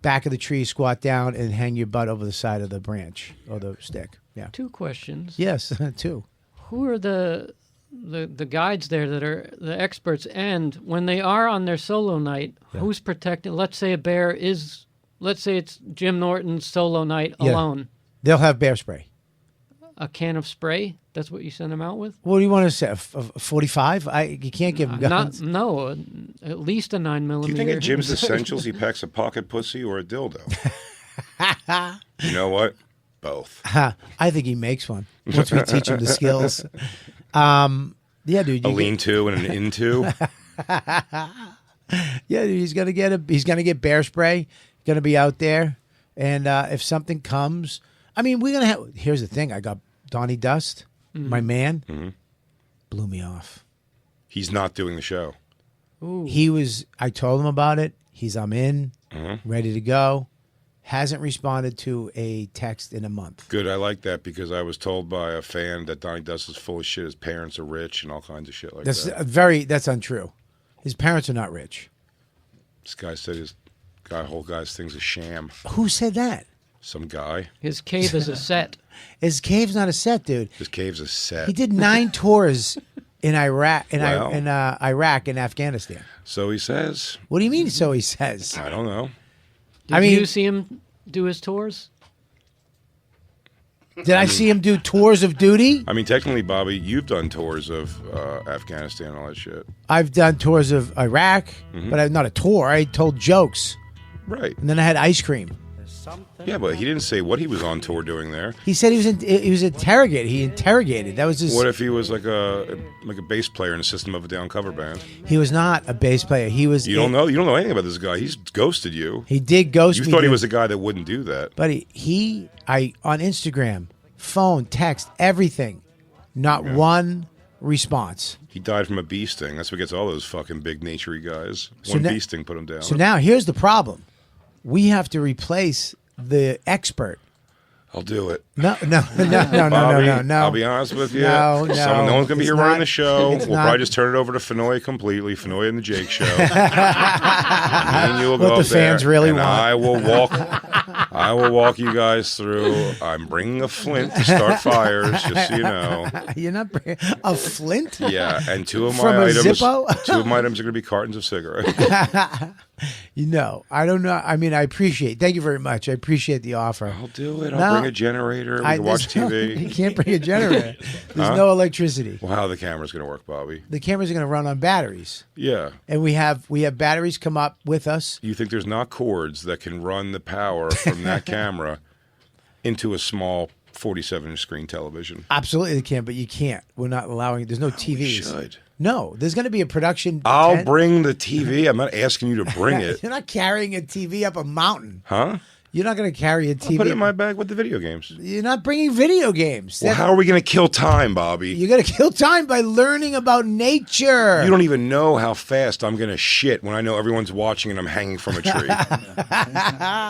C: back of the tree, squat down, and hang your butt over the side of the branch or the stick. Yeah.
D: 2 questions.
C: Yes, 2.
D: Who are the guides there that are the experts? And when they are on their solo night, who's protecting? Let's say let's say it's Jim Norton's solo night alone.
C: They'll have bear spray.
D: A can of spray? That's what you send them out with?
C: What do you want to say? 45? You can't give them guns.
D: At least a 9mm.
B: Do you think at Jim's Essentials he packs a pocket pussy or a dildo? You know what? Both.
C: I think he makes one once we teach him the skills. Yeah, dude.
B: A lean-to and an into.
C: Yeah, dude, he's gonna get bear spray. Going to be out there, and if something comes, I mean, we're gonna have. Here's the thing: I got Donnie Dust, my man, blew me off.
B: He's not doing the show.
D: Ooh.
C: I told him about it. I'm in, ready to go. Hasn't responded to a text in a month.
B: Good, I like that because I was told by a fan that Donnie Dust is full of shit. His parents are rich and all kinds of shit like that.
C: That's untrue. His parents are not rich.
B: This guy said whole guy's thing's a sham.
C: Who said that?
B: Some guy.
D: His cave is a set.
C: His cave's not a set, dude.
B: His cave's a set.
C: He did 9 tours in Iraq, Iraq and Afghanistan.
B: So he says.
C: What do you mean? So he says.
B: I don't know.
D: Did you see him do his tours?
C: Did I see him do tours of duty?
B: I mean, technically, Bobby, you've done tours of Afghanistan and all that shit.
C: I've done tours of Iraq, but not a tour. I told jokes.
B: Right.
C: And then I had ice cream.
B: Yeah, but he didn't say what he was on tour doing there.
C: He said he was interrogated. He interrogated. That was his.
B: What if he was like a bass player in a System of a Down cover band?
C: He was not a bass player. He was.
B: You don't know anything about this guy. He's ghosted you.
C: He did ghost me.
B: You thought he was the guy that wouldn't do that.
C: But I on Instagram, phone, text, everything, not one response.
B: He died from a bee sting. That's what gets all those fucking big naturey guys. Bee sting put him down.
C: So now here's the problem. We have to replace the expert.
B: I'll do it.
C: No.
B: Bobby, I'll be honest with you. No one's going to be here running the show. We'll probably just turn it over to Fenoy completely. Fenoy and the Jake Show. Me and you will go
C: what
B: up
C: the fans
B: there,
C: really
B: and
C: want.
B: I will walk I will walk you guys through. I'm bringing a flint to start fires, just so you know.
C: You're not bringing a flint?
B: Yeah, and two of
C: From
B: my
C: a
B: items.
C: Zippo?
B: Two of my items are going to be cartons of cigarettes.
C: I don't know. I mean, thank you very much. I appreciate the offer.
B: I'll do it. I'll bring a generator. We can watch TV.
C: You can't bring a generator. There's no electricity.
B: Well, how the camera's going to work, Bobby?
C: The cameras are going to run on batteries.
B: Yeah.
C: And we have batteries come up with us.
B: You think there's not cords that can run the power from that camera into a small 47-inch screen television?
C: Absolutely they can, but you can't. We're not allowing. There's no TVs.
B: We should.
C: No, there's going to be a production.
B: I'll bring the TV. I'm not asking you to bring it.
C: You're not carrying a TV up a mountain.
B: Huh?
C: You're not going to carry a TV.
B: I'll put it in my bag with the video games.
C: You're not bringing video games.
B: Well, how are we going to kill time, Bobby?
C: You're going to kill time by learning about nature.
B: You don't even know how fast I'm going to shit when I know everyone's watching and I'm hanging from a tree.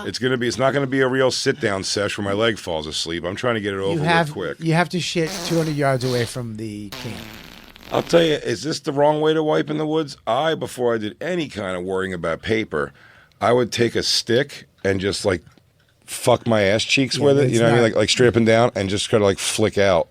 B: It's not going to be a real sit-down sesh where my leg falls asleep. I'm trying to get it over with quick.
C: You have to shit 200 yards away from the camp.
B: I'll tell you, is this the wrong way to wipe in the woods? Before I did any kind of worrying about paper, I would take a stick and just like fuck my ass cheeks with it. You know what I mean? Like straight up and down and just kind of like flick out.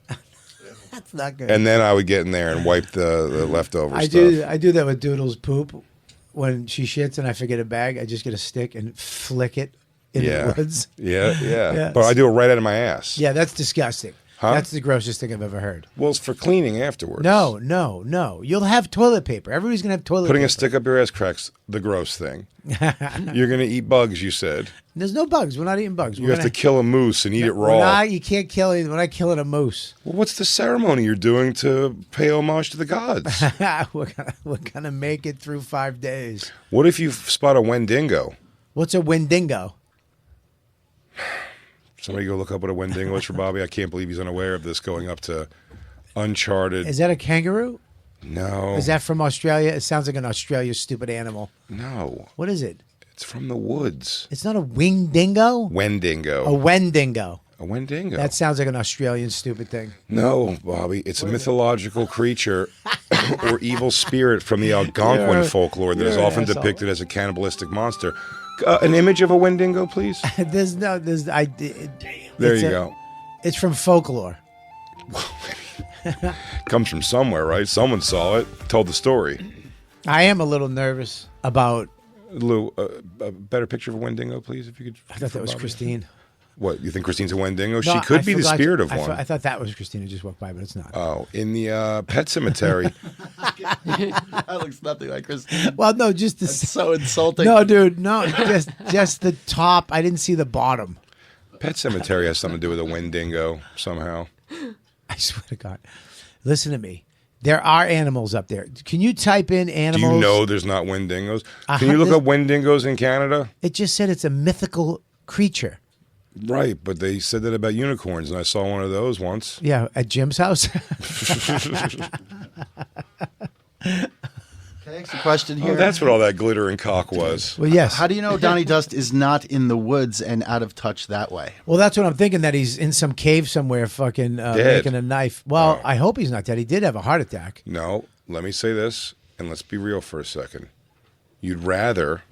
C: That's not good.
B: And then I would get in there and wipe the leftover stuff.
C: I do that with Doodle's poop. When she shits and I forget a bag, I just get a stick and flick it in the woods.
B: Yeah. But I do it right out of my ass.
C: Yeah, that's disgusting.
B: Huh?
C: That's the grossest thing I've ever heard.
B: Well, it's for cleaning afterwards.
C: No. You'll have toilet paper. Everybody's going to have toilet paper.
B: Putting a stick up your ass cracks the gross thing. You're going to eat bugs, you said.
C: There's no bugs. We're not eating bugs.
B: You have to kill a moose and eat it raw.
C: You can't kill it. We're not killing a moose.
B: Well, what's the ceremony you're doing to pay homage to the gods?
C: We're gonna make it through 5 days.
B: What if you spot a Wendigo?
C: What's a Wendigo?
B: Somebody go look up what a Wendigo is for Bobby. I can't believe he's unaware of this going up to uncharted.
C: Is that a kangaroo?
B: No.
C: Is that from Australia? It sounds like an Australia stupid animal.
B: No.
C: What is it?
B: It's from the woods.
C: It's not a wingdingo?
B: Wendigo.
C: A Wendigo.
B: A Wendigo.
C: That sounds like an Australian stupid thing.
B: No, Bobby. It's a mythological creature or evil spirit from the Algonquin folklore that is often depicted as a cannibalistic monster. An image of a Wendigo, please.
C: There
B: you go.
C: It's from folklore.
B: Comes from somewhere, right? Someone saw it, told the story.
C: I am a little nervous about.
B: Lou, a better picture of a Wendigo, please, if you could.
C: I thought that was
B: Bobby.
C: Christine.
B: What, you think Christine's a Wendigo?
C: No,
B: she could be the spirit of one.
C: I thought that was Christina just walked by, but it's not.
B: Oh, in the pet cemetery.
E: That looks nothing like Christine.
C: Well, no, just the.
E: That's so insulting.
C: No, dude, no, just the top. I didn't see the bottom.
B: Pet cemetery has something to do with a Wendigo somehow.
C: I swear to God. Listen to me. There are animals up there. Can you type in animals?
B: Do you know there's not Wendigos? Can you look up Wendigos in Canada?
C: It just said it's a mythical creature.
B: Right, but they said that about unicorns, and I saw one of those once.
C: Yeah, at Jim's house.
E: Can I ask a question here?
B: Oh, that's what all that glitter and cock was.
C: Well, yes.
E: How do you know Donnie Dust is not in the woods and out of touch that way?
C: Well, that's what I'm thinking, that he's in some cave somewhere fucking making a knife. Well, I hope he's not dead. He did have a heart attack.
B: No, let me say this, and let's be real for a second. You'd rather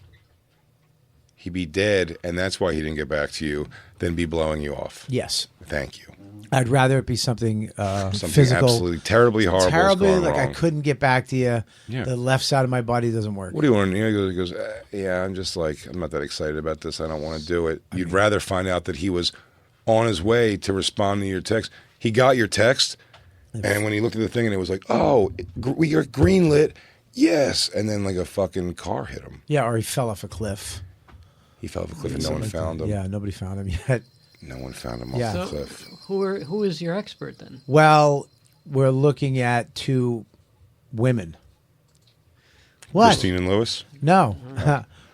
B: he be dead, and that's why he didn't get back to you, than be blowing you off.
C: Yes.
B: Thank you.
C: I'd rather it be something
B: Something
C: physical.
B: absolutely terribly horrible.
C: Terribly,
B: has gone
C: like
B: wrong.
C: I couldn't get back to you.
B: Yeah.
C: The left side of my body doesn't work.
B: What do you want? He goes, yeah, I'm just like, I'm not that excited about this. I don't want to do it. You'd rather find out that he was on his way to respond to your text. He got your text, and when he looked at the thing and it was like, oh, we are greenlit, yes. And then like a fucking car hit him.
C: Yeah, or he fell off a cliff.
B: He fell off a cliff and no one found him.
C: Yeah, nobody found him yet.
B: No one found him
C: Yeah.
B: off the
D: So,
B: cliff.
D: who is your expert then?
C: Well, we're looking at 2 women. What?
B: Christine and Lewis?
C: No.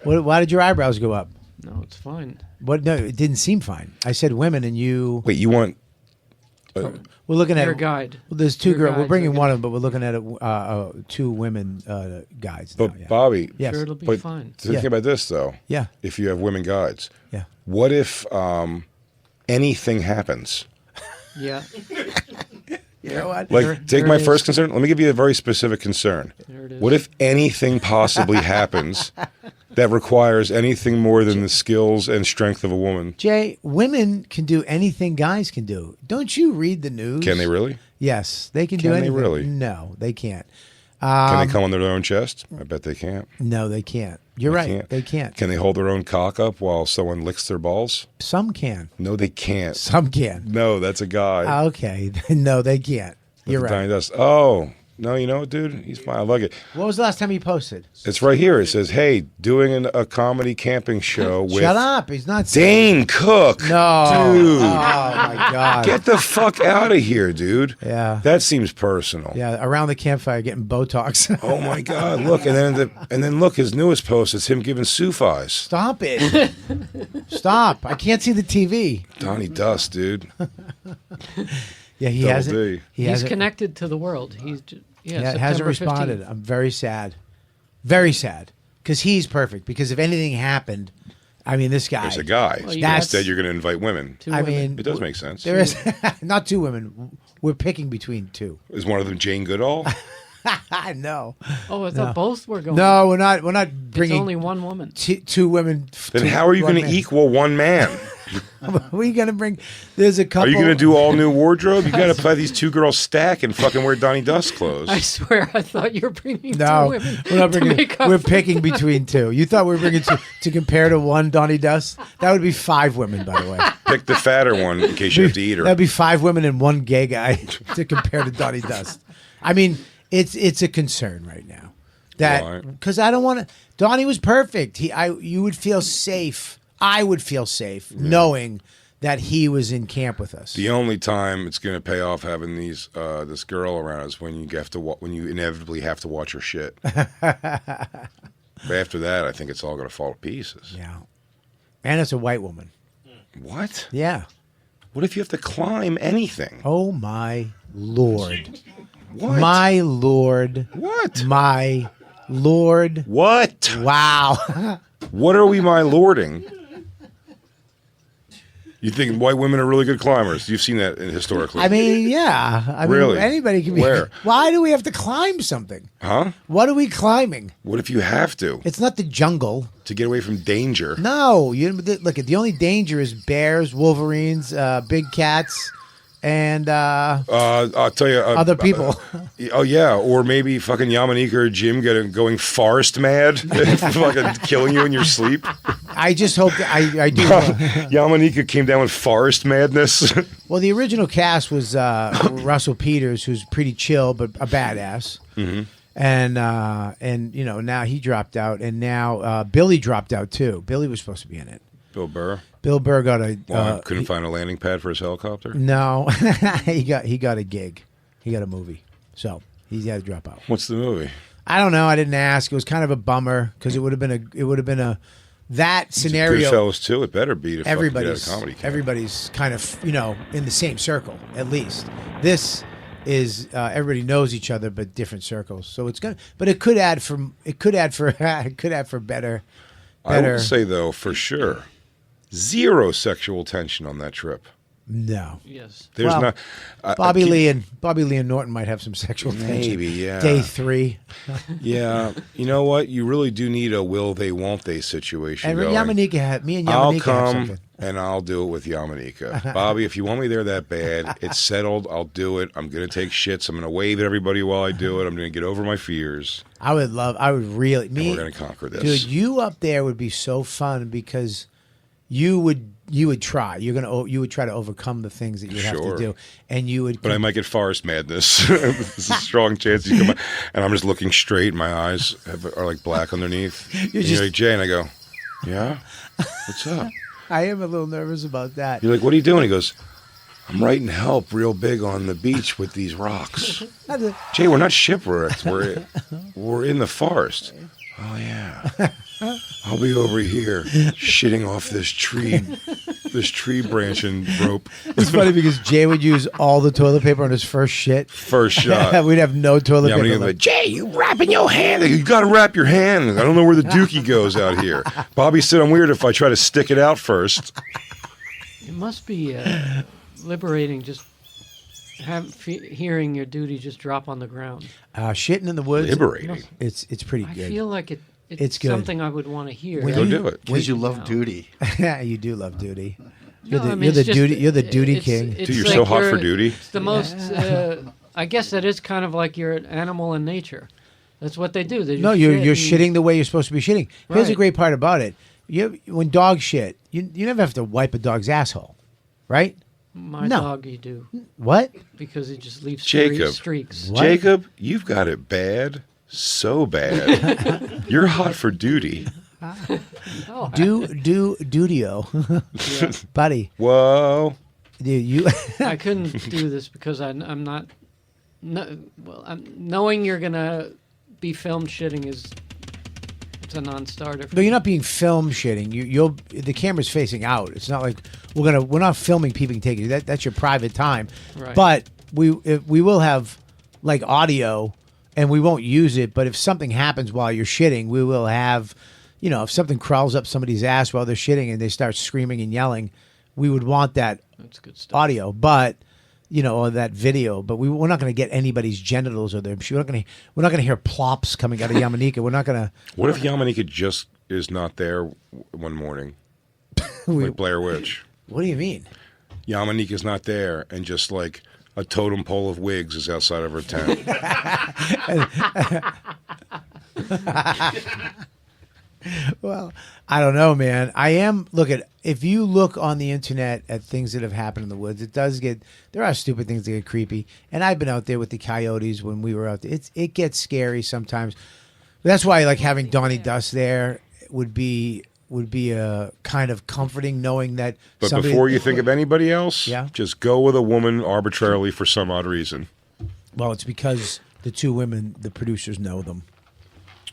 C: Why did your eyebrows go up?
D: No, it's fine.
C: What? No, it didn't seem fine. I said women, and you.
B: Wait, you want...
C: We're looking at
D: Your guide.
C: Well, there's 2
D: Your
C: girls. We're
D: guides
C: bringing
D: are
C: one of them, but we're looking at 2 women guides.
B: But
C: now, yeah.
B: Bobby,
C: Yes.
D: Sure, it'll be
B: but
D: fine.
B: think
C: Yeah.
B: about this, though.
C: Yeah.
B: If you have women guides,
C: Yeah.
B: what if anything happens?
D: Yeah.
C: You know what?
B: Like, take my first concern. Let me give you a very specific concern.
D: There it is.
B: What if anything possibly happens that requires anything more than the skills and strength of a woman.
C: Jay, women can do anything guys can do. Don't you read the news?
B: Can they really?
C: Yes, they can do
B: Can they
C: anything.
B: really?
C: No, they can't.
B: Can they come on their own chest? I bet they can't.
C: No, they can't. You're right. They can't.
B: Can they hold their own cock up while someone licks their balls?
C: Some can.
B: No, they can't.
C: Some can.
B: No, that's a guy.
C: Okay. No, they can't. You're right.
B: Donnie Dust. Oh, no, you know what, dude? He's fine. I like it.
C: What was the last time he posted?
B: It's right here. It says, hey, doing a comedy camping show with
C: Shut up. He's not
B: Dane Cook.
C: No.
B: Dude.
C: Oh, my God.
B: Get the fuck out of here, dude.
C: Yeah.
B: That seems personal.
C: Yeah, around the campfire getting Botox.
B: Oh, my God. Look, and then look, his newest post is him giving Suf eyes.
C: Stop it. Stop. I can't see the TV.
B: Donnie Dust, dude.
C: Yeah, he
B: Double
C: hasn't.
B: D.
D: He's connected to the world.
C: Yeah, hasn't responded.
D: 15th.
C: I'm very sad. Very sad. Because he's perfect. Because if anything happened, I mean, this guy.
B: There's a guy.
D: Well,
B: Instead, you're going to invite women.
C: I mean,
B: It does make sense.
C: there is not two women. We're picking between two.
B: Is one of them Jane Goodall?
C: No.
D: Oh, I thought both were going.
C: No, we're not. We're not
D: It's
C: bringing
D: only one woman.
C: two women.
B: Then how are you going to equal one man?
C: We're gonna bring. There's a couple.
B: Are you going to do all new wardrobe? You got to play these two girls stack and fucking wear Donnie Dust clothes.
D: I swear, I thought you were bringing
C: No,
D: two women.
C: we're not
D: to
C: bringing.
D: make up
C: We're
D: for-
C: picking between two. You thought we were bringing two to compare to one Donnie Dust? That would be 5 women, by the way.
B: Pick the fatter one in case you have to eat her.
C: That'd be 5 women and 1 gay guy to compare to Donnie Dust. I mean, it's a concern right now. That because I don't want to. Donnie was perfect. You would feel safe. I would feel safe knowing that he was in camp with us.
B: The only time it's going to pay off having this girl around is when you have to when you inevitably have to watch her shit. But after that, I think it's all going to fall to pieces.
C: Yeah, and it's a white woman.
B: What?
C: Yeah.
B: What if you have to climb anything?
C: Oh my Lord.
B: What?
C: My Lord.
B: What?
C: My Lord.
B: What?
C: Wow.
B: What are we my lording? You think white women are really good climbers? You've seen that historically.
C: I mean, yeah. I mean,
B: Really?
C: anybody can be.
B: Where?
C: Why do we have to climb something?
B: Huh?
C: What are we climbing?
B: What if you have to?
C: It's not the jungle.
B: To get away from danger.
C: No. Look, the only danger is bears, wolverines, big cats, and
B: I'll tell you.
C: other people.
B: Oh, yeah. Or maybe fucking Yamanika or Jim going forest mad, fucking killing you in your sleep.
C: I just hope that I do.
B: Yamanika came down with forest madness.
C: Well, the original cast was Russell Peters, who's pretty chill but a badass. Mm-hmm. And you know, now he dropped out, and now Billy dropped out too. Billy was supposed to be in it.
B: Bill Burr.
C: Bill Burr got a
B: Couldn't find a landing pad for his helicopter.
C: no. he got a gig. He got a movie, so he had to drop out.
B: What's the movie?
C: I don't know. I didn't ask. It was kind of a bummer because it would have been a that scenario.
B: Goodfellas too. It better be to fucking get out of comedy camp.
C: Everybody's kind of in the same circle at least. This is everybody knows each other but different circles. So it's gonna. But it could add for better.
B: I would say though, for sure, 0 sexual tension on that trip.
C: No.
D: Yes.
B: There's
C: Well,
B: not.
C: Bobby Lee and Norton might have some sexual tension.
B: Maybe, yeah.
C: Day 3.
B: Yeah, you know what? You really do need a will they, won't they situation
C: And
B: going.
C: Yamanika had me and Yamanika
B: I'll
C: have
B: come
C: something.
B: and I'll do it with Yamanika. Bobby, if you want me there that bad, it's settled. I'll do it. I'm going to take shits. I'm going to wave at everybody while I do it. I'm going to get over my fears.
C: I would really.
B: And we're going to conquer this.
C: Dude, you up there would be so fun because you would try. You would try to overcome the things that you have to do, and you would.
B: But I might get forest madness. There's a strong chance you come out, and I'm just looking straight. My eyes are like black underneath. You're like, Jay, and I go, yeah, what's up?
C: I am a little nervous about that.
B: You're like, what are you doing? He goes, I'm writing help real big on the beach with these rocks. Jay, we're not shipwrecked. We're in the forest. Oh yeah. I'll be over here shitting off this tree branch and rope.
C: It's funny because Jay would use all the toilet paper on his first shit.
B: First shot.
C: We'd have no toilet
B: Yeah,
C: paper.
B: I'm gonna be like, Jay, you wrapping your hand. You got to wrap your hand. I don't know where the dookie goes out here. Bobby said I'm weird if I try to stick it out first.
D: It must be liberating just hearing your duty just drop on the ground.
C: Shitting in the woods.
B: Liberating.
C: It's pretty
D: I
C: good.
D: feel like it
C: It's good.
D: Something I would want to hear.
B: Go do it.
E: Because you love duty.
C: Yeah, you do love duty.
D: No, I mean,
C: You're the
D: it's just-
C: duty. You're the duty king.
B: Dude, you're so hot for duty.
D: It's the most. I guess that is kind of like you're an animal in nature. That's what they do. They just
C: No, you're
D: shit
C: shitting the way you're supposed to be shitting. Here's a
D: Right.
C: great part about it. When dogs shit, you never have to wipe a dog's asshole, right?
D: My
C: No.
D: dog, you do
C: What?
D: because he just leaves
B: Jacob.
D: streaks.
C: What?
B: Jacob, you've got it bad. So bad. You're hot for duty.
D: Oh,
C: Dudio, buddy.
B: Whoa.
C: Dude, you.
D: I couldn't do this because I'm not. No, well, knowing you're gonna be filmed shitting it's a non-starter.
C: No, you're not being film shitting. The camera's facing out. It's not like we're not filming people taking it. That's your private time.
D: Right.
C: But we will have like audio, and we won't use it. But if something happens while you're shitting, we will have, if something crawls up somebody's ass while they're shitting and they start screaming and yelling, we would want that
D: That's good stuff.
C: audio. But or that video, but we're not going to get anybody's genitals or their. We're not going to hear plops coming out of Yamanika. We're not going to.
B: What if Yamanika just is not there one morning? Like Blair Witch.
C: What do you mean?
B: Yamanika's not there, and just like a totem pole of wigs is outside of her tent.
C: Well, I don't know, man. If you look on the internet at things that have happened in the woods, there are stupid things that get creepy. And I've been out there with the coyotes when we were out there. It gets scary sometimes. That's why like having Donnie Dust there would be a kind of comforting knowing that
B: But before you think of anybody else,
C: Yeah.
B: just go with a woman arbitrarily for some odd reason.
C: Well, it's because the two women, the producers know them.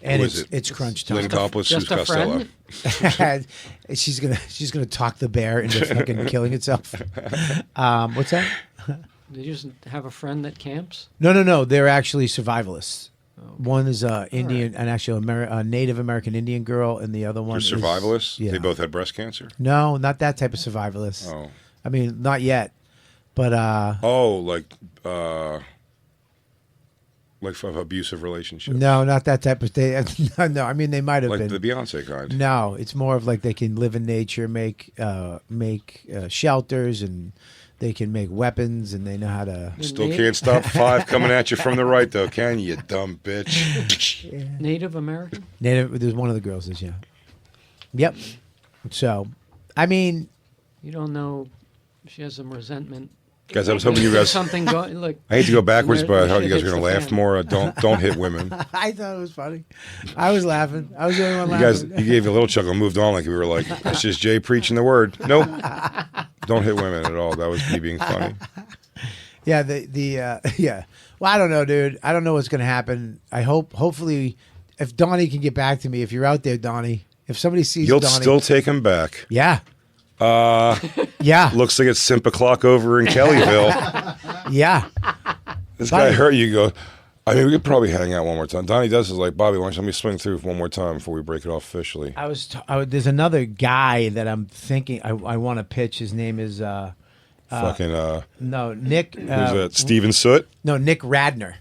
C: And
B: Who is it?
C: it's crunch time.
B: Lynn Coppola, Sue
D: Just a
B: Costello.
D: friend?
C: she's gonna talk the bear into fucking killing itself. What's that?
D: Did you just have a friend that camps?
C: No. They're actually survivalists. One is Indian, and actually a Native American Indian girl, and the other one
B: They're
C: is
B: survivalists?
C: Yeah.
B: They both had breast cancer?
C: No, not that type of survivalist.
B: Oh.
C: I mean, not yet. But like from abusive relationships. no, not that type of thing. No, I mean they might have
B: Like
C: been.
B: the Beyonce kind.
C: No, it's more of like they can live in nature, make shelters, and they can make weapons, and they know how to.
B: Still can't stop 5 coming at you from the right, though, can you, dumb bitch?
D: Native American?
C: Native. There's one of the girls is Yep. So, I mean,
D: You don't know. She has some resentment.
B: Guys, I was hoping you
D: There's
B: guys...
D: something going like.
B: I hate to go backwards, but I thought you guys
D: Shit
B: were going to
D: hits
B: laugh
D: the fan.
B: more. Don't hit women.
C: I thought it was funny. I was laughing. I was the only one
B: You guys,
C: laughing.
B: you gave a little chuckle and moved on like we were like, that's just Jay preaching the word. Nope. Don't hit women at all. That was me being funny.
C: Yeah, yeah. Well, I don't know, dude. I don't know what's going to happen. Hopefully, if Donnie can get back to me, if you're out there, Donnie, if somebody sees
B: You'll
C: Donnie,
B: still take him back.
C: yeah, yeah,
B: Looks like it's simp o'clock over in Kellyville.
C: yeah.
B: This guy hurt you. Go. I mean, we could probably hang out one more time. Donnie does is like, Bobby, why don't you let me swing through one more time before we break it off officially?
C: There's another guy that I'm thinking I want to pitch. His name is no Nick.
B: Who's that? Steven Soot?
C: No, Nick Radner.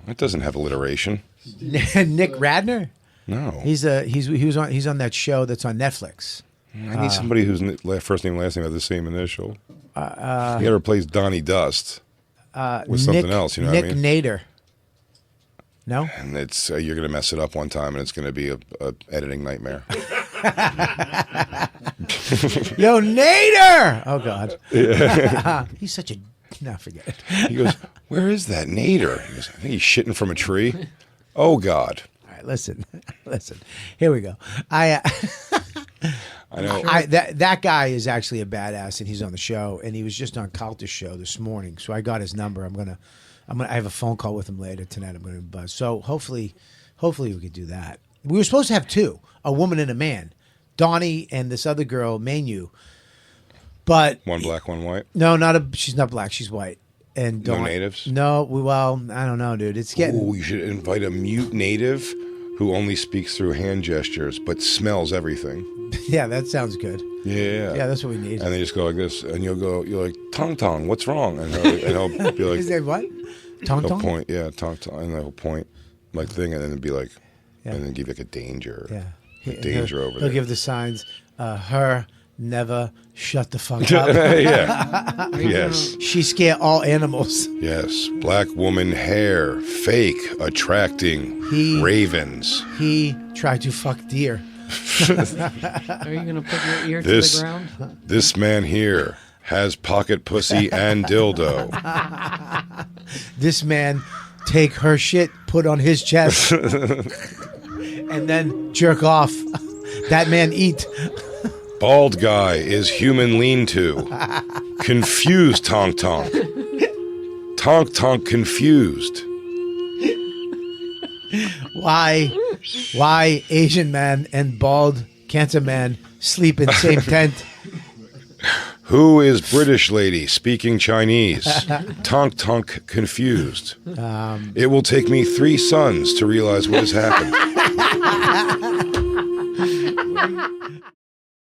B: That doesn't have alliteration.
C: Nick Radner.
B: No.
C: He's on that show that's on Netflix.
B: I need somebody whose first name and last name have the same initial. You got to replace Donnie Dust with something else. You know
C: Nick
B: what I mean?
C: Nader. No.
B: And it's you're going to mess it up one time, and it's going to be a editing nightmare.
C: Yo, Nader! Oh God. Yeah. He's such a forget it.
B: He goes, "Where is that Nader?" He goes, "I think he's shitting from a tree." Oh God.
C: All right, listen. Here we go. I
B: know.
C: That guy is actually a badass, and he's on the show, and he was just on Calter's show this morning. So I got his number. I have a phone call with him later tonight. I'm gonna buzz. So hopefully we could do that. We were supposed to have two, a woman and a man, Donnie and this other girl, Manu. But
B: One black, one white.
C: no, she's not black. She's white. And
B: No natives?
C: No, well, I don't know, dude. It's getting.
B: Oh, you should invite a mute native who only speaks through hand gestures but smells everything.
C: Yeah, that sounds good.
B: Yeah.
C: Yeah, that's what we need.
B: And they just go like this, and you're like, Tong Tong, what's wrong? And he'll be like,
C: His name what? Tong
B: he'll
C: Tong?
B: point, yeah, Tong Tong, and he'll point like thing, and then it'd be like, and then give like a danger.
C: Yeah.
B: Danger over
C: He'll
B: there.
C: give the signs, her, never, shut the fuck up.
B: Yeah. Yes.
C: She scare all animals.
B: Yes. Black woman hair, fake, attracting ravens.
C: He tried to fuck deer.
D: Are you going to put your ear to the ground?
B: This man here has pocket pussy and dildo.
C: This man take her shit, put on his chest, and then jerk off. That man eat.
B: Bald guy is human lean-to. Confused tonk tonk. Tonk tonk confused.
C: Why Asian man and bald cancer man sleep in same tent?
B: Who is British lady speaking Chinese? Tonk tonk confused. It will take me 3 sons to realize what has happened.